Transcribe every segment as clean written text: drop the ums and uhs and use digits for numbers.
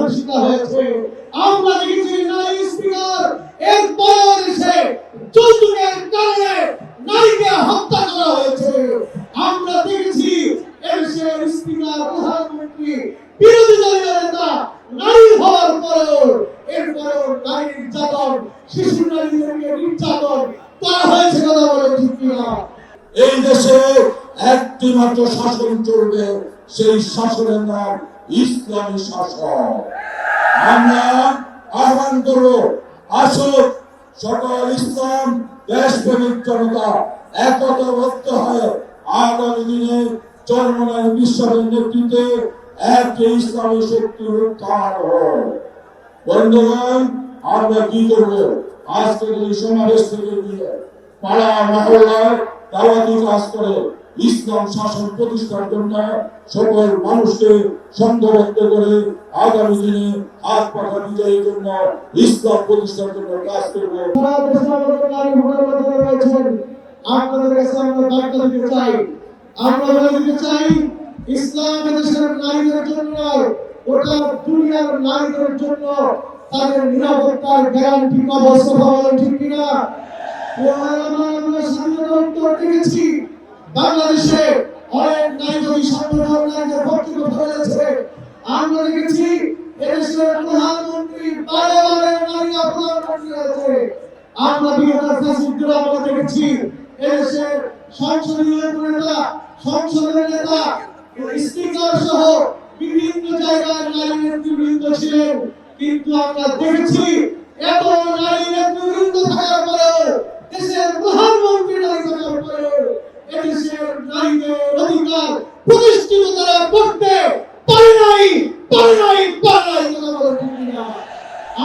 ধর্ষিত হয়েছে। আমরা দেখেছি নারী স্পিকার এরপরেও দেশে যৌতুকের কারণে নারীকে হত্যা করা হয়েছে। আমরা দেখেছি এদেশের স্পিকার প্রধানমন্ত্রী বিরোধী দলীয় নেতা নারী হওয়ার পরেও এরপরেও নারী নির্যাতন, শিশু নারীদেরকে নির্যাতন করা হয়েছে। কথা বলে ঠিক কিনা? এই দেশে একটি মাত্র শাসন চলবে, সেই শাসনের নাম ইসলামী শাসন। আমরা আহ্বান করব, আসুক সকল ইসলাম দেশপ্রেমিক জনতা একতাবদ্ধ হয়ে আগামী দিনে চরমনাই বিশ্বের নেতৃত্বে একটি ইসলামী শক্তির উত্থান হয়। বন্ধুগণ, আমরা কি করব? আজকের এই সমাবেশ থেকে নিয়ে পাড়া মহল্লায় দাওয়াতি কাজ করে ইসলাম শাসন প্রতিষ্ঠার জন্য সকল মানুষকে সংঘবদ্ধ করে আগামী দিনে হাত পাখা বিজয়ের জন্য ইসলাম প্রতিষ্ঠার জন্য কাজ করব। আপনাদের কাছে আমরা বার্তা দিতে চাই, আমরা বলে দিতে চাই, ইসলাম দেশের নারীদের জন্য, গোটা দুনিয়ার নারীদের জন্য তাদের নিরাপত্তার গ্যারান্টি কবচ। বলেন ঠিক কিনা? আমরা স্বাধীনতা উত্তর দেখেছি বাংলাদেশে অনেক নারী সংগঠন নারীদের পক্ষে কথা বলেছে। আমরা দেখেছি এদেশের প্রধানমন্ত্রী বারে বারে নারীরা প্রধানমন্ত্রী হয়েছে। আমরা বিগত ফেসবুকে আমরা দেখেছি এদেশের সংসদীয় নেতা, সংসদের নেতা, স্পিকার সহ বিভিন্ন জায়গায় নারী নেতৃবৃন্দ ছিলেন। কিন্তু আমরা দেখেছি এত নারী নেতৃবৃন্দ থাকার পরেও, দেশের প্রধানমন্ত্রী নারী থাকার পরেও এদেশের নারীদের অধিকার প্রতিষ্ঠিত তারা করতে পারে নাই।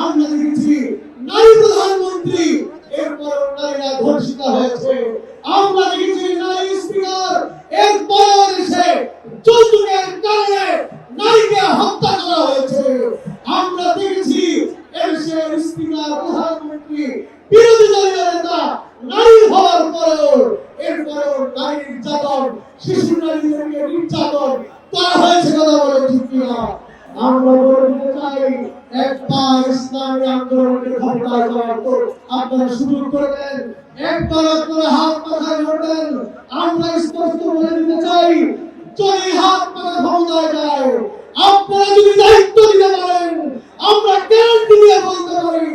আমরা দেখেছি নারী প্রধানমন্ত্রী, এরপর নারীরা ধর্ষিত হয়েছে। আমরা দেখেছি নারী স্পিকার এরপরেও দেশে যৌতুকের কারণে নারীকে হত্যা করা হয়েছে। আমরা দেখেছি এদেশের স্পিকার প্রধানমন্ত্রী বিরোধী দলীয় নেতা নারী হওয়ার পরেও এরপরেও নারী নির্যাতন, শিশু নারীদেরকে নির্যাতন করা হয়েছে। কথা বলে ঠিক কিনা? আমরা বলতে চাই, একবার ইসলামী আন্দোলনের ক্ষমতায় যাওয়ার পর আপনারা সুযোগ করে দেন, একবার আপনারা হাত পাখায় ধরবেন। আমরা স্পষ্ট বলে দিতে চাই, যদি হাত পাখা ক্ষমতায় যায়, আপনারা যদি দায়িত্ব দিতে পারেন, আমরা গ্যারান্টি দিয়ে বলতে পারি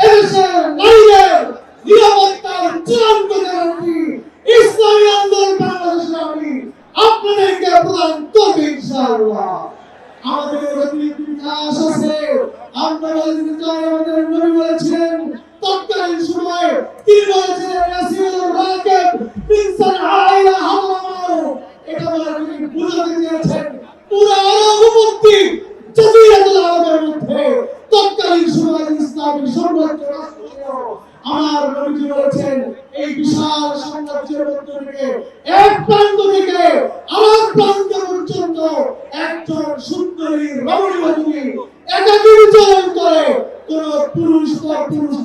এদেশের নারীদের নিরাপত্তার চূড়ান্ত গ্যারান্টি ইসলামী আন্দোলন বাংলাদেশের আমি আপনাদেরকে প্রদান করবে ইনশাআল্লাহ। আমাদের ইতিহাস আছে, আমরা বলতে চাই, আমাদের নবী বলেছিলেন তৎকালীন সময়ে, তিনি বলেছিলেন ইয়াসিরুর রাকিব ইনসান আইলা হারামাও। এটা বলে তিনি বুঝাতে চেয়েছেন পুরো আরব উম্মতি জাজিরাতুল আরবের মধ্যে তৎকালীন সময়ে ইসলামী সাম্রাজ্য রাষ্ট্র ছিল। আমার নবীজি বলেছেন এই বিশাল সাম্রাজ্যের মধ্য থেকে এক প্রান্ত থেকে আরেক প্রান্ত পর্যন্ত একজন সুন্দরী রমণী একাকী বিচরণ করে, কোন পুরুষ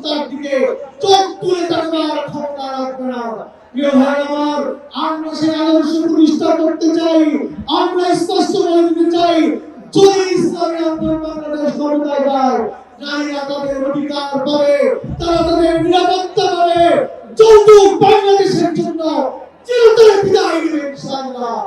তার দিকে চোখ তুলে তাকাবার ক্ষমতা রাখবে না। প্রিয় ভাই আমার, আমরা সেই আদর্শ প্রতিষ্ঠা করতে চাই। আমরা স্পষ্ট বলে দিতে চাই, যদি ইসলামী আন্দোলন বাংলাদেশ ক্ষমতায় যায়, নারীরা তাদের অধিকার পাবে, তারা তাদের নিরাপত্তা পাবে, যৌতুক বাংলাদেশের জন্য চিরতরে বিদায় নেবে ইনশাআল্লাহ।